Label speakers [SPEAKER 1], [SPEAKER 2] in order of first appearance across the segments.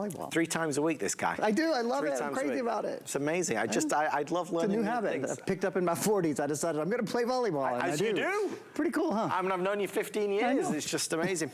[SPEAKER 1] volleyball.
[SPEAKER 2] 3 times a week, this guy.
[SPEAKER 1] I do. I love it. I'm crazy about it.
[SPEAKER 2] It's amazing. I'd love learning
[SPEAKER 1] It's a new habit.
[SPEAKER 2] things.
[SPEAKER 1] I picked up in my 40s. I decided I'm going to play volleyball.
[SPEAKER 2] As you do.
[SPEAKER 1] Pretty cool, huh?
[SPEAKER 2] I mean, I've known you 15 years. It's just amazing.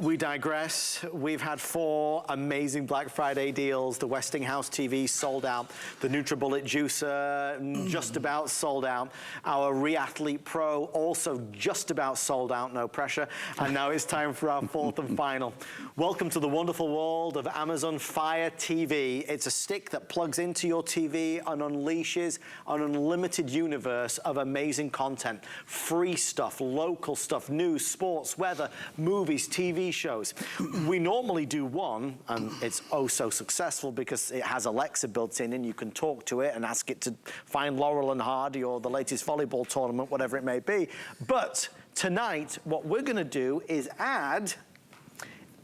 [SPEAKER 2] We digress. We've had 4 amazing Black Friday deals. The Westinghouse TV sold out. The NutriBullet juicer just about sold out. Our Reathlete Pro also just about sold out. No pressure. And now it's time for our 4th and final. Welcome to the wonderful world of Amazon Fire TV. It's a stick that plugs into your TV and unleashes an unlimited universe of amazing content. Free stuff, local stuff, news, sports, weather, movies, TV shows. We normally do one, and it's oh so successful because it has Alexa built in and you can talk to it and ask it to find Laurel and Hardy or the latest volleyball tournament, whatever it may be. But tonight, what we're gonna do is add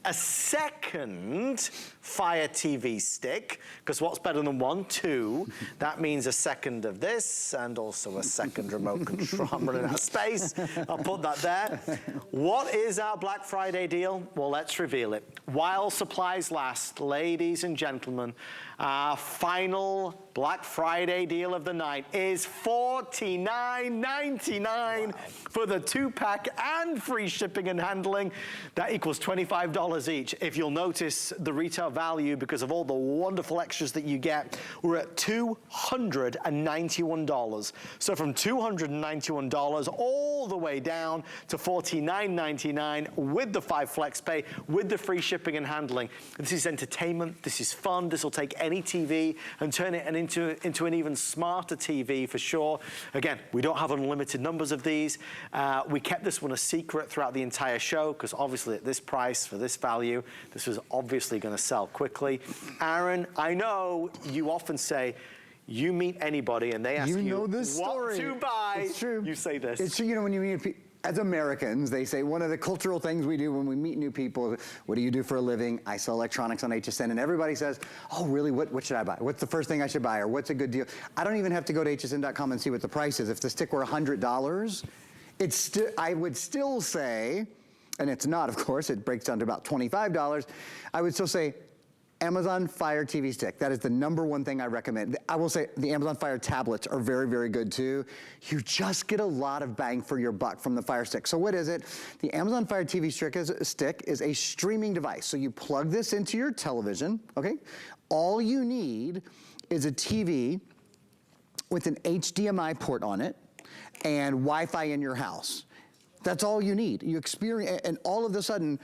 [SPEAKER 2] a second Fire TV stick, because what's better than 1? 2. That means a second of this and also a second remote control. I'm running out of space. I'll put that there. What is our Black Friday deal? Well, let's reveal it. While supplies last, ladies and gentlemen, our final Black Friday deal of the night is $49.99 for the 2-pack and free shipping and handling. That equals $25 each. If you'll notice the retail value, because of all the wonderful extras that you get, we're at $291. So from $291 all the way down to $49.99 with the 5 flex pay, with the free shipping and handling. This is entertainment, this is fun, this will take any TV and turn it into an even smarter TV for sure. Again, we don't have unlimited numbers of these. We kept this one a secret throughout the entire show because obviously at this price, for this value, this was obviously going to sell quickly. Aaron, I know you often say, you meet anybody and they ask you
[SPEAKER 1] know this
[SPEAKER 2] what
[SPEAKER 1] story.
[SPEAKER 2] to buy.
[SPEAKER 1] It's true.
[SPEAKER 2] You say this.
[SPEAKER 1] It's true. You know, when you meet people, as Americans, they say one of the cultural things we do when we meet new people, what do you do for a living? I sell electronics on HSN, and everybody says, oh, really, what should I buy? What's the first thing I should buy, or what's a good deal? I don't even have to go to hsn.com and see what the price is. If the stick were $100, I would still say, and it's not, of course, it breaks down to about $25, I would still say, Amazon Fire TV stick. That is the #1 thing I recommend. I will say the Amazon Fire tablets are very, very good too. You just get a lot of bang for your buck from the Fire Stick. So what is it? The Amazon Fire TV stick is a streaming device. So you plug this into your television, okay? All you need is a TV with an HDMI port on it and Wi-Fi in your house. That's all you need. You experience, and all of a sudden,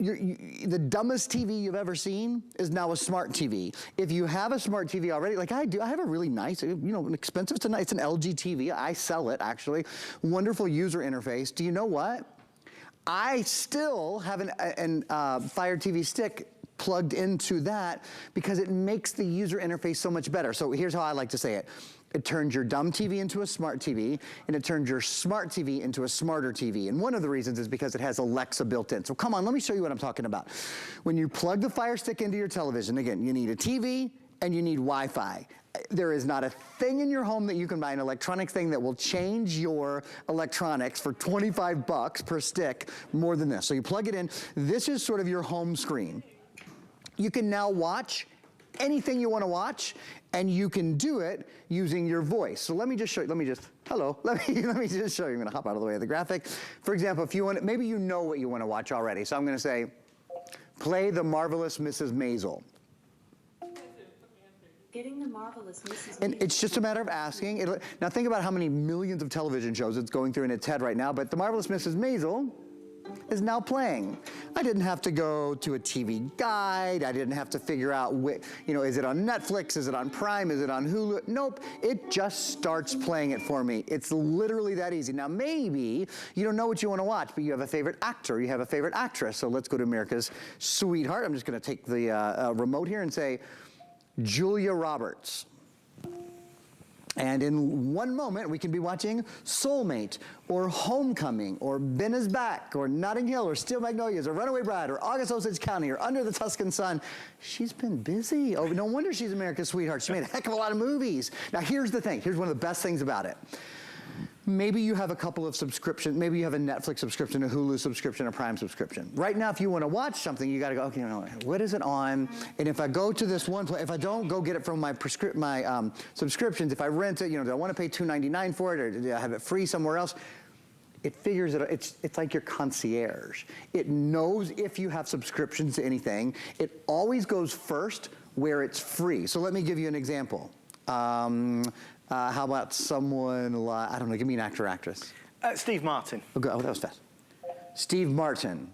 [SPEAKER 1] the dumbest TV you've ever seen is now a smart TV. If you have a smart TV already, like I do, I have a really nice, you know, an expensive, it's an LG TV. I sell it, actually. Wonderful user interface. Do you know what? I still have a Fire TV stick plugged into that because it makes the user interface so much better. So here's how I like to say it. It turns your dumb TV into a smart TV, and it turns your smart TV into a smarter TV. And one of the reasons is because it has Alexa built in. So come on, let me show you what I'm talking about. When you plug the Fire Stick into your television, again, you need a TV and you need Wi-Fi. There is not a thing in your home that you can buy, an electronics thing that will change your electronics for 25 bucks per stick more than this. So you plug it in. This is sort of your home screen. You can now watch anything you want to watch, and you can do it using your voice. So let me just show you, hello, let me just show you. I'm gonna hop out of the way of the graphic. For example, if you want, maybe you know what you want to watch already. So I'm gonna say, play The Marvelous Mrs. Maisel.
[SPEAKER 3] Getting The Marvelous Mrs.
[SPEAKER 1] And it's just a matter of asking. Now think about how many millions of television shows it's going through in its head right now, but The Marvelous Mrs. Maisel is now playing. I didn't have to go to a TV guide. I didn't have to figure out, is it on Netflix? Is it on Prime? Is it on Hulu? Nope, it just starts playing it for me. It's literally that easy. Now maybe you don't know what you want to watch, but you have a favorite actor, you have a favorite actress. So let's go to America's Sweetheart. I'm just gonna take the remote here and say, Julia Roberts. And in one moment, we can be watching Soulmate, or Homecoming, or Ben is Back, or Notting Hill, or Steel Magnolias, or Runaway Bride, or August Osage County, or Under the Tuscan Sun. She's been busy. Oh, no wonder she's America's Sweetheart. She made a heck of a lot of movies. Now, here's the thing. Here's one of the best things about it. Maybe you have a couple of subscriptions. Maybe you have a Netflix subscription, a Hulu subscription, a Prime subscription. Right now, if you want to watch something, you got to go, okay, what is it on? And if I go to this one place, if I don't go get it from my subscriptions, if I rent it, do I want to pay $2.99 for it, or do I have it free somewhere else? It figures it out. It's like your concierge. It knows if you have subscriptions to anything. It always goes first where it's free. So let me give you an example. How about someone like, I don't know, give me an actor, actress.
[SPEAKER 2] Steve Martin.
[SPEAKER 1] Oh, that was fast. Steve Martin.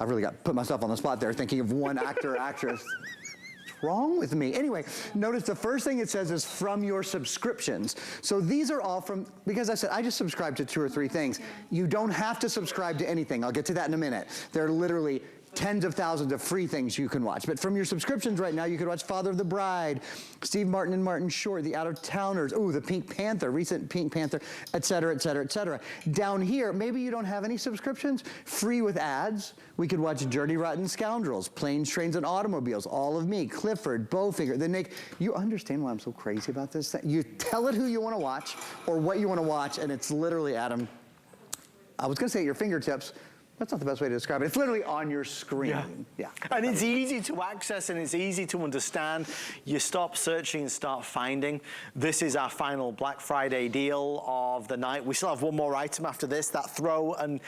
[SPEAKER 1] I really got put myself on the spot there thinking of one actor, actress. What's wrong with me? Anyway, notice the first thing it says is from your subscriptions. So these are all from, because I said I just subscribe to 2 or 3 things. You don't have to subscribe to anything. I'll get to that in a minute. There are literally tens of thousands of free things you can watch. But from your subscriptions right now, you could watch Father of the Bride, Steve Martin and Martin Short, The Out-of-Towners, the Pink Panther, recent Pink Panther, et cetera, et cetera, et cetera. Down here, maybe you don't have any subscriptions, free with ads. We could watch Dirty Rotten Scoundrels, Planes, Trains, and Automobiles, All of Me, Clifford, Bowfinger. Then you understand why I'm so crazy about this? You tell it who you want to watch or what you want to watch, and it's literally, Adam, I was going to say at your fingertips. That's not the best way to describe it. It's literally on your screen. Yeah.
[SPEAKER 2] And it's easy to access and it's easy to understand. You stop searching and start finding. This is our final Black Friday deal of the night. We still have one more item after this, that throw and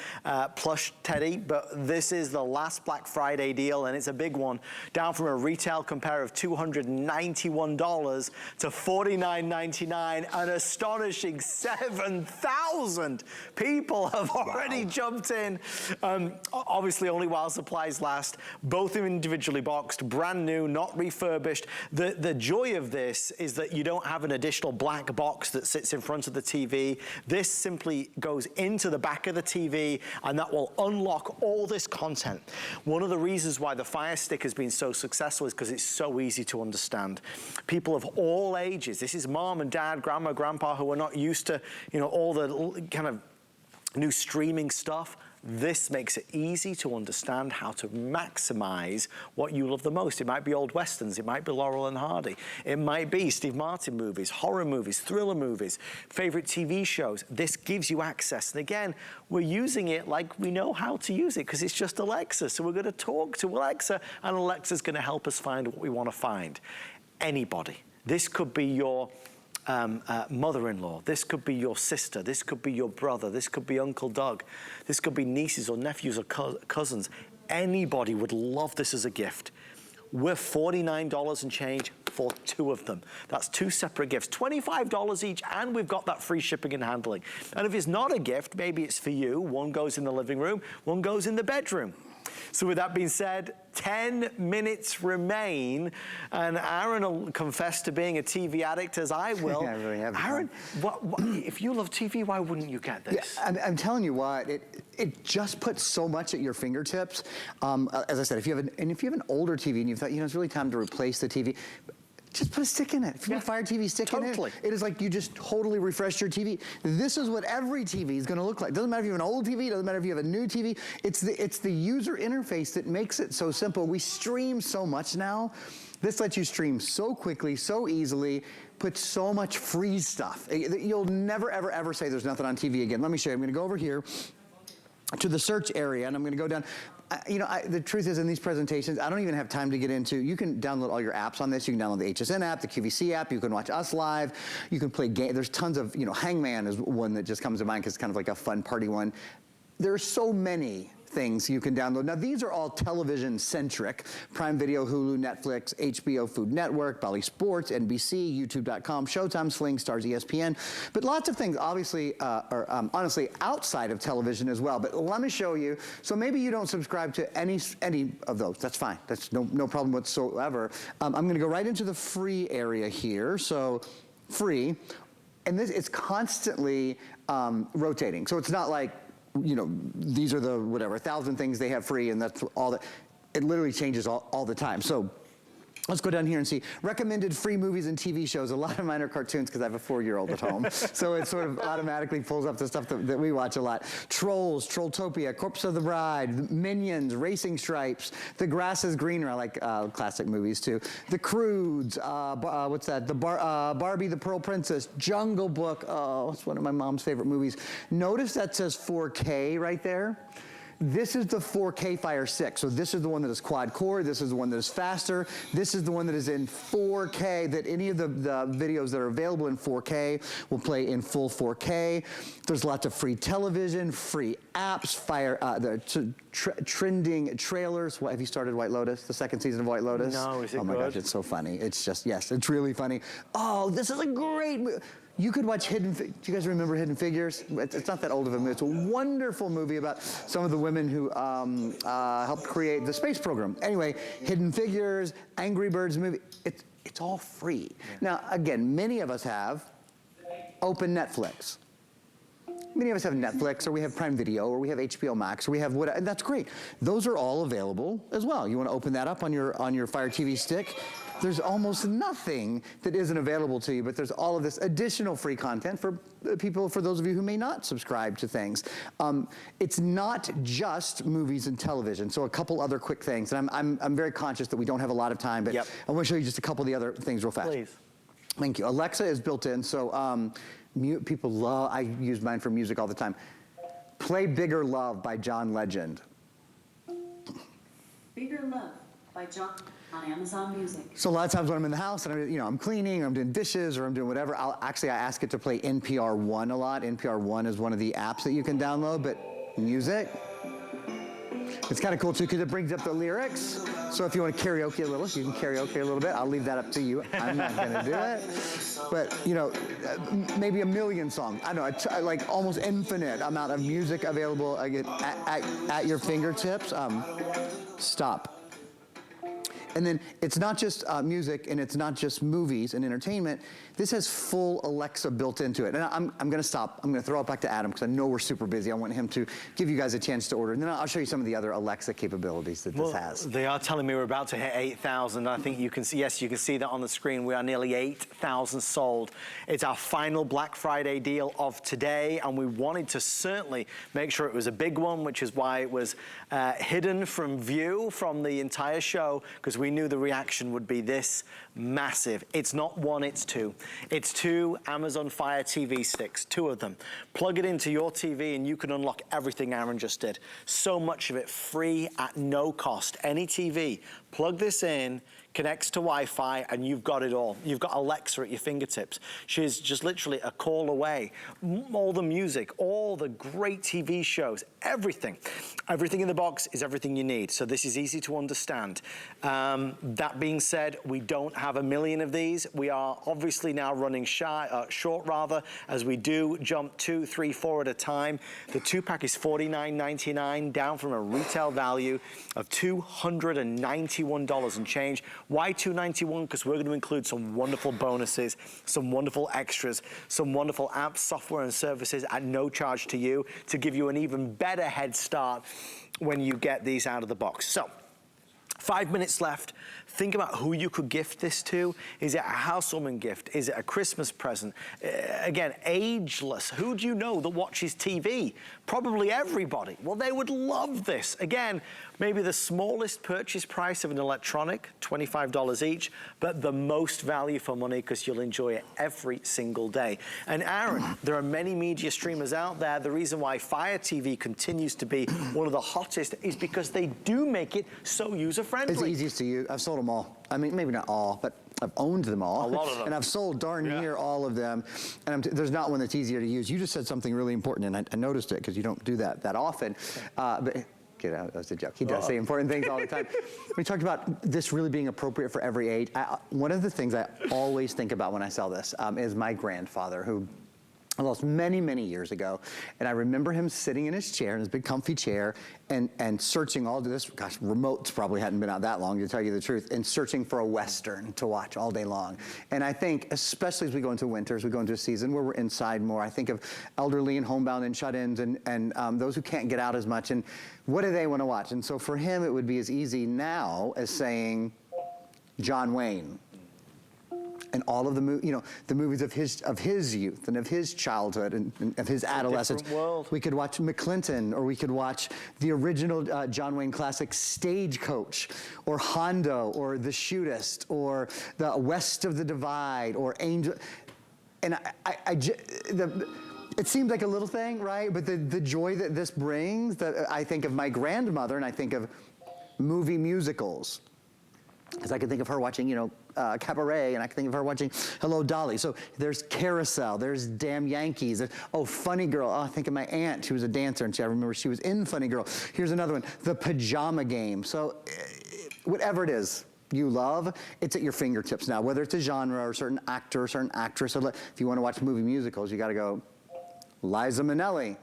[SPEAKER 2] plush teddy, but this is the last Black Friday deal, and it's a big one. Down from a retail compare of $291 to $49.99, an astonishing 7,000 people have already jumped in. Obviously only while supplies last, both individually boxed, brand new, not refurbished. The joy of this is that you don't have an additional black box that sits in front of the TV. This simply goes into the back of the TV, and that will unlock all this content. One of the reasons why the Fire Stick has been so successful is because it's so easy to understand. People of all ages, this is mom and dad, grandma, grandpa, who are not used to, all the kind of new streaming stuff. This makes it easy to understand how to maximize what you love the most. It might be old westerns, it might be Laurel and Hardy, it might be Steve Martin movies, horror movies, thriller movies, favorite TV shows. This gives you access. And again, we're using it like we know how to use it because it's just Alexa. So we're going to talk to Alexa, and Alexa's going to help us find what we want to find. Anybody. This could be your mother-in-law, this could be your sister, this could be your brother, this could be Uncle Doug, this could be nieces or nephews or cousins. Anybody would love this as a gift. We're $49 and change for 2 of them. That's 2 separate gifts, $25 each, and we've got that free shipping and handling. And if it's not a gift, maybe it's for you. One goes in the living room, one goes in the bedroom. So with that being said, 10 minutes remain, and Aaron will confess to being a TV addict, as I will.
[SPEAKER 1] I really have.
[SPEAKER 2] Aaron, if you love TV, why wouldn't you get this?
[SPEAKER 1] Yeah, I'm telling you what, it just puts so much at your fingertips. As I said, if you have an older TV and you thought, it's really time to replace the TV, just put a stick in it. If you have a Fire TV stick in it, it is like you just totally refreshed your TV. This is what every TV is going to look like. Doesn't matter if you have an old TV, doesn't matter if you have a new TV. It's the user interface that makes it so simple. We stream so much now. This lets you stream so quickly, so easily, put so much free stuff. You'll never, ever, ever say there's nothing on TV again. Let me show you. I'm going to go over here to the search area, and I'm going to go down. The truth is, in these presentations, I don't even have time to get into. You can download all your apps on this. You can download the HSN app, the QVC app. You can watch us live. You can play games. There's tons of, Hangman is one that just comes to mind because it's kind of like a fun party one. There are so many things you can download. Now, these are all television-centric. Prime Video, Hulu, Netflix, HBO, Food Network, Bally Sports, NBC, YouTube.com, Showtime, Sling, Stars, ESPN. But lots of things, obviously, are honestly outside of television as well. But let me show you. So maybe you don't subscribe to any of those. That's fine. That's no problem whatsoever. I'm going to go right into the free area here. So free. And this is constantly rotating. So it's not like, these are the 1,000 things they have free, and that's all that. It literally changes all the time. So Let's go down here and see recommended free movies and TV shows. A lot of mine are cartoons because I have a 4-year-old at home. So it sort of automatically pulls up the stuff that we watch a lot. Trolls, Trolltopia, Corpse of the Bride, Minions, Racing Stripes, The Grass is Greener. I like classic movies too. The Croods, what's that? Barbie the Pearl Princess, Jungle Book. Oh, it's one of my mom's favorite movies. Notice that says 4K right there. This is the 4K Fire 6. So this is the one that is quad core. This is the one that is faster. This is the one that is in 4K, that any of the videos that are available in 4K will play in full 4K. There's lots of free television, free apps, trending trailers. What, have you started White Lotus, the second season of White Lotus?
[SPEAKER 2] No, is it good?
[SPEAKER 1] Oh my gosh, it's so funny. It's just, yes, it's really funny. Oh, this is a great movie. You could watch do you guys remember Hidden Figures? It's not that old of a movie. It's a wonderful movie about some of the women who helped create the space program. Anyway, Hidden Figures, Angry Birds movie, it's all free. Yeah. Now, again, many of us have open Netflix. Many of us have Netflix, or we have Prime Video, or we have HBO Max, or we have whatever. That's great. Those are all available as well. You want to open that up on your Fire TV stick. There's almost nothing that isn't available to you, but there's all of this additional free content for people, for those of you who may not subscribe to things. It's not just movies and television. So a couple other quick things, and I'm very conscious that we don't have a lot of time, but I want to show you just a couple of the other things real fast.
[SPEAKER 2] Please.
[SPEAKER 1] Thank you. Alexa is built in, so people love, I use mine for music all the time. Play Bigger Love by John Legend.
[SPEAKER 3] Bigger Love by John on Amazon Music.
[SPEAKER 1] So a lot of times when I'm in the house and I'm cleaning, or I'm doing dishes, or I'm doing whatever, I ask it to play NPR One a lot. NPR One is one of the apps that you can download, but music, it's kind of cool too because it brings up the lyrics. So if you want to karaoke a little, you can karaoke a little bit. I'll leave that up to you. I'm not going to do it. But, maybe a million songs. I don't know, like almost infinite amount of music available at your fingertips. Stop. And then it's not just music, and it's not just movies and entertainment. This has full Alexa built into it. And I'm going to stop. I'm going to throw it back to Adam because I know we're super busy. I want him to give you guys a chance to order. And then I'll show you some of the other Alexa capabilities that this has.
[SPEAKER 2] They are telling me we're about to hit 8,000. I think you can see, yes, you can see that on the screen. We are nearly 8,000 sold. It's our final Black Friday deal of today, and we wanted to certainly make sure it was a big one, which is why it was hidden from view from the entire show, because we knew the reaction would be this massive. It's not one, it's two. It's two Amazon Fire TV sticks, two of them. Plug it into your TV and you can unlock everything Aaron just did. So much of it free at no cost. Any TV, plug this in, connects to Wi-Fi, and you've got it all. You've got Alexa at your fingertips. She's just literally a call away. All the music, all the great TV shows, everything. Everything in the box is everything you need. So this is easy to understand. That being said, we don't have a million of these. We are obviously now running short rather, as we do jump 2, 3, 4 at a time. The 2-pack is $49.99, down from a retail value of $291 and change. Why $291? Because we're going to include some wonderful bonuses, some wonderful extras, some wonderful apps, software, and services at no charge to you to give you an even better head start when you get these out of the box. So, 5 minutes left. Think about who you could gift this to. Is it a housewarming gift? Is it a Christmas present? Again, ageless. Who do you know that watches TV? Probably everybody. Well, they would love this. Again, maybe the smallest purchase price of an electronic, $25 each, but the most value for money because you'll enjoy it every single day. And Aaron, there are many media streamers out there. The reason why Fire TV continues to be one of the hottest is because they do make it so user-friendly.
[SPEAKER 1] It's easiest to use. I've sold them all. I mean, maybe not all, but I've owned them all.
[SPEAKER 2] A lot of them.
[SPEAKER 1] And I've sold darn near all of them. And there's not one that's easier to use. You just said something really important, and I noticed it because you don't do that often. But get out, that was a joke. He does say important things all the time. We talked about this really being appropriate for every age. One of the things I always think about when I sell this is my grandfather, who I lost many, many years ago. And I remember him sitting in his chair, in his big comfy chair, and searching all to this, gosh, remotes probably hadn't been out that long, to tell you the truth, and searching for a Western to watch all day long. And I think, especially as we go into winters, we go into a season where we're inside more, I think of elderly and homebound and shut-ins and those who can't get out as much. And what do they want to watch? And so for him, it would be as easy now as saying, John Wayne. And all of the the movies of his youth and of his childhood and of his adolescence.
[SPEAKER 2] World.
[SPEAKER 1] We could watch McClinton, or we could watch the original John Wayne classic Stagecoach, or Hondo, or The Shootist, or The West of the Divide, or Angel. And it seems like a little thing, right? But the joy that this brings, that I think of my grandmother, and I think of movie musicals. Because I can think of her watching, Cabaret, and I can think of her watching Hello, Dolly. So there's Carousel, there's Damn Yankees, Funny Girl. Oh, I think of my aunt, she was a dancer, and I remember she was in Funny Girl. Here's another one, The Pajama Game. So whatever it is you love, it's at your fingertips now, whether it's a genre or a certain actor or certain actress. Or if you want to watch movie musicals, you got to go Liza Minnelli,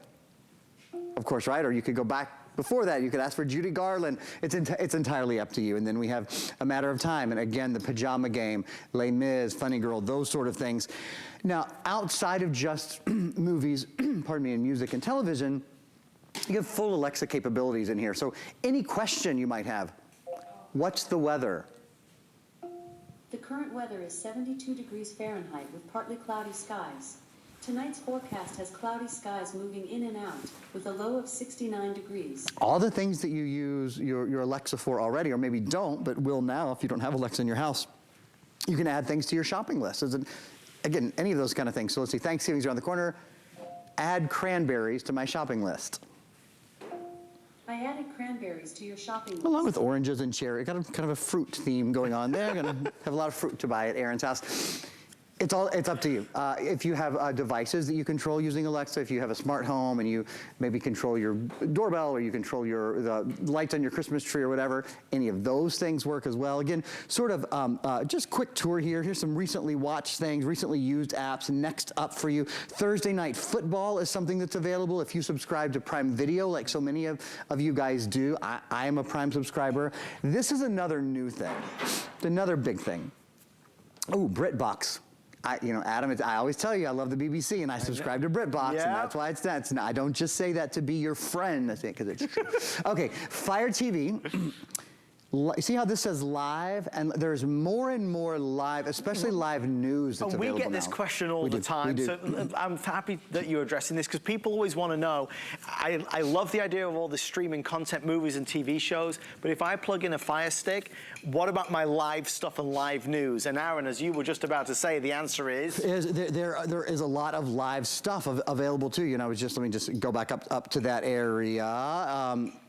[SPEAKER 1] of course, right? Or you could go back before that, you could ask for Judy Garland. It's entirely up to you. And then we have A Matter of Time, and again, The Pajama Game, Les Mis, Funny Girl, those sort of things. Now, outside of just movies, pardon me, and music and television, you have full Alexa capabilities in here. So any question you might have, what's the weather?
[SPEAKER 3] The current weather is 72 degrees Fahrenheit with partly cloudy skies. Tonight's forecast has cloudy skies moving in and out with a low of 69 degrees.
[SPEAKER 1] All the things that you use your Alexa for already, or maybe don't, but will now if you don't have Alexa in your house, you can add things to your shopping list. Again, any of those kind of things. So let's see, Thanksgiving's around the corner. Add cranberries to my shopping list.
[SPEAKER 3] I added cranberries to your shopping list.
[SPEAKER 1] Along with oranges and cherry. Got kind of a fruit theme going on there. Gonna have a lot of fruit to buy at Aaron's house. It's up to you. If you have devices that you control using Alexa, if you have a smart home and you maybe control your doorbell, or you control the lights on your Christmas tree or whatever, any of those things work as well. Again, sort of just quick tour here. Here's some recently watched things, recently used apps. Next up for you, Thursday Night Football is something that's available if you subscribe to Prime Video, like so many of you guys do. I am a Prime subscriber. This is another new thing, another big thing. Oh, BritBox. Adam, I always tell you I love the BBC, and I subscribe to BritBox, and that's why it's that. I don't just say that to be your friend, I think, because it's true. Okay, Fire TV. See how this says live? And there's more and more live, especially live news that's available
[SPEAKER 2] now. We get this question all the time, so I'm happy that you're addressing this, because people always want to know. I love the idea of all the streaming content, movies and TV shows, but if I plug in a Fire Stick, what about my live stuff and live news? And Aaron, as you were just about to say, the answer is?
[SPEAKER 1] There is a lot of live stuff available to you. And let me just go back up to that area.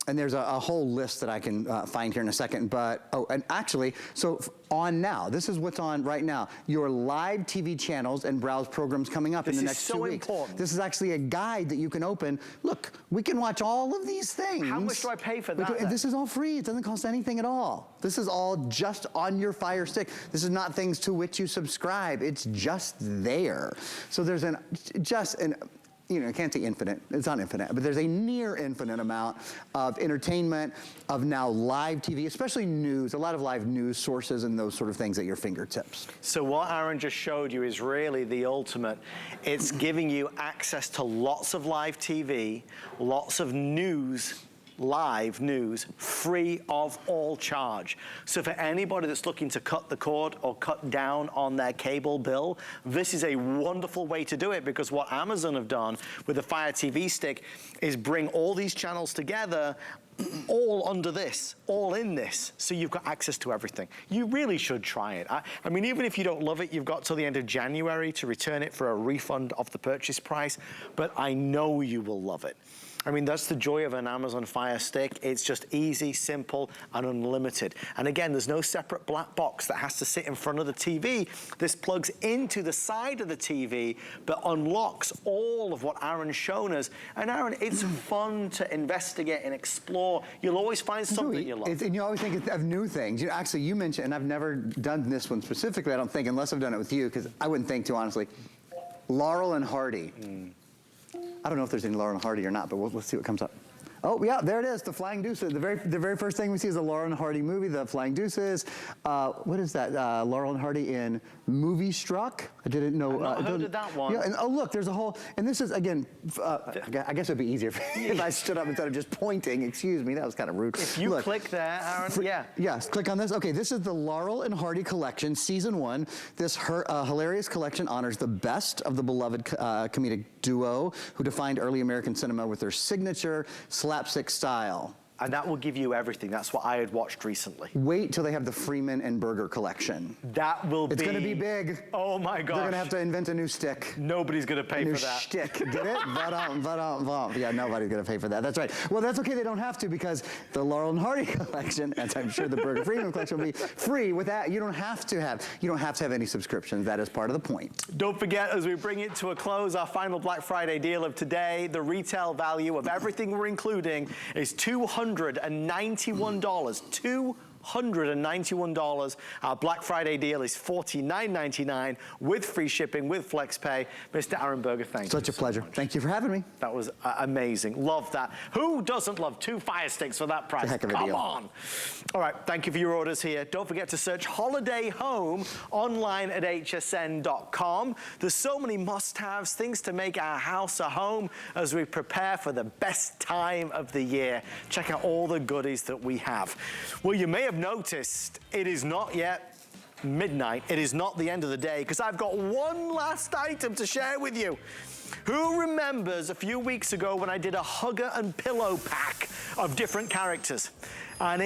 [SPEAKER 1] And there's a whole list that I can find here in a second. But, and actually, so on now, this is what's on right now. Your live TV channels and browse programs coming up in the next 2 weeks.
[SPEAKER 2] Important.
[SPEAKER 1] This is actually a guide that you can open. Look, we can watch all of these things.
[SPEAKER 2] How much do I pay for that?
[SPEAKER 1] This is all free. It doesn't cost anything at all. This is all just on your Fire Stick. This is not things to which you subscribe. It's just there. So there's I can't say infinite, it's not infinite, but there's a near infinite amount of entertainment, of now live TV, especially news, a lot of live news sources and those sort of things at your fingertips.
[SPEAKER 2] So what Aaron just showed you is really the ultimate. It's giving you access to lots of live TV, lots of news, live news, free of all charge. So for anybody that's looking to cut the cord or cut down on their cable bill, this is a wonderful way to do it, because what Amazon have done with the Fire TV Stick is bring all these channels together, all under this, all in this, so you've got access to everything. You really should try it. I mean, even if you don't love it, you've got till the end of January to return it for a refund of the purchase price, but I know you will love it. I mean, that's the joy of an Amazon Fire Stick. It's just easy, simple, and unlimited. And again, there's no separate black box that has to sit in front of the TV. This plugs into the side of the TV, but unlocks all of what Aaron's shown us. And Aaron, it's fun to investigate and explore. You'll always find something you love.
[SPEAKER 1] And you always think of new things. Actually, you mentioned, and I've never done this one specifically, I don't think, unless I've done it with you, because I wouldn't think too honestly. Laurel and Hardy. I don't know if there's any Laurel and Hardy or not, but let's see what comes up. Oh, yeah, there it is, the Flying Deuces. The very first thing we see is the Laurel and Hardy movie, the Flying Deuces. What is that? Laurel and Hardy in Movie Struck? I didn't know.
[SPEAKER 2] I've not heard of that one.
[SPEAKER 1] Yeah, and oh, look, there's a whole, and this is, again, I guess it'd be easier if I stood up instead of just pointing. Excuse me, that was kind of rude.
[SPEAKER 2] If you click there, Aaron, yeah.
[SPEAKER 1] Yes, click on this. Okay, this is the Laurel and Hardy collection, season 1. This hilarious collection honors the best of the beloved comedic duo who defined early American cinema with their signature slapstick style.
[SPEAKER 2] And that will give you everything. That's what I had watched recently.
[SPEAKER 1] Wait till they have the Freeman and Berger collection.
[SPEAKER 2] That will
[SPEAKER 1] It's going to be big.
[SPEAKER 2] Oh my gosh.
[SPEAKER 1] They're going to have to invent a new stick.
[SPEAKER 2] Nobody's going to pay for that.
[SPEAKER 1] Shtick. Get it? Yeah, nobody's going to pay for that. That's right. Well, that's okay. They don't have to because the Laurel and Hardy collection, as I'm sure the Berger Freeman collection will be free with that. You don't have to have any subscriptions. That is part of the point.
[SPEAKER 2] Don't forget, as we bring it to a close, our final Black Friday deal of today, the retail value of everything we're including is $291. $291. Our Black Friday deal is $49.99 with free shipping, with FlexPay. Mr. Aaron Berger, thank you.
[SPEAKER 1] Such a pleasure. Thank you for having me.
[SPEAKER 2] That was amazing. Love that. Who doesn't love 2 Fire Sticks for that price?
[SPEAKER 1] It's a heck of a
[SPEAKER 2] Come
[SPEAKER 1] deal.
[SPEAKER 2] on. All right, thank you for your orders here. Don't forget to search Holiday Home online at hsn.com. There's so many must-haves, things to make our house a home as we prepare for the best time of the year. Check out all the goodies that we have. Well, you may have noticed it is not yet midnight. It is not the end of the day because I've got one last item to share with you. Who remembers a few weeks ago when I did a hugger and pillow pack of different characters? And